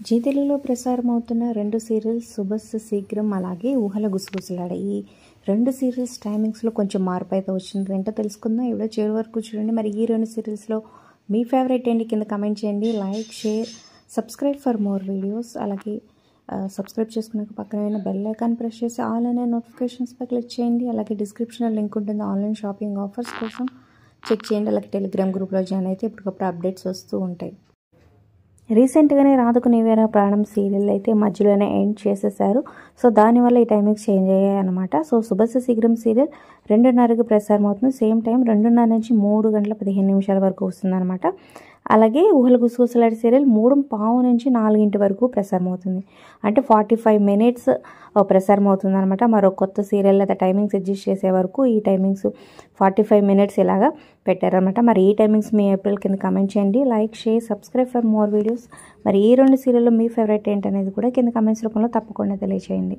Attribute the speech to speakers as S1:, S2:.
S1: G తెలుగులో ప్రసారమవుతున్న 2 serials శుభస్య శీఘ్రం అలాగే ఊహల గుసగుసలాడే ఈ 2 సీరియల్స్ టైమింగ్స్లో కొంచెం మార్పు అయితే వచ్చింది. ఏంటో తెలుసుకుందాం. ఈ వీడియో చివరి వరకు చూడండి. మరి ఈ 2 సీరియల్స్లో మీ ఫేవరెట్ ఏంటి కింద కమెంట్ చేయండి. Like, share, subscribe for more videos. అలాగే సబ్స్క్రైబ్ చేసుకున్నాక పక్కన బెల్ ఐకాన్ ప్రెస్ చేసి ఆల్ అనే నోటిఫికేషన్స్పై క్లిక్ చేయండి. అలాగే డిస్క్రిప్షన్లో లింక్ ఉంటుంది. ఆన్లైన్ షాపింగ్ ఆఫర్స్ కోసం చెక్ చేయండి. అలాగే టెలిగ్రామ్ గ్రూప్లో జాయిన్ అయితే ఇప్పటికప్పుడు అప్డేట్స్ వస్తూ ఉంటాయి. రీసెంట్గానే రాధకు నీవేరా ప్రాణం సీరియల్ అయితే మధ్యలోనే ఎండ్ చేసేసారు. సో దానివల్ల ఈ టైమింగ్స్ చేంజ్ అయ్యాయి అనమాట. సో శుభస్య శీఘ్రం సీరియల్ 2:30కి ప్రసారం అవుతుంది. సేమ్ టైం 2:30 నుంచి 3:15 వరకు వస్తుందన్నమాట. అలాగే ఊహల గుసగుసలాడే సీరియల్ 3:15 నుంచి 4 వరకు ప్రసారం అవుతుంది. అంటే 45 మినిట్స్ ప్రసారం అవుతుంది అనమాట. మరో కొత్త సీరియల్ అయితే టైమింగ్స్ అడ్జస్ట్ చేసే వరకు ఈ టైమింగ్స్ 45 మినిట్స్ ఇలాగా పెట్టారనమాట. మరి ఈ టైమింగ్స్ మీ ఏప్రిల్ కింద కమెంట్ చేయండి. Like, share, subscribe for more videos. మరి ఈ 2 సీరియల్లో మీ ఫేవరెట్ ఏంటనేది కూడా కింద కమెంట్స్ రూపంలో తప్పకుండా తెలియజేయండి.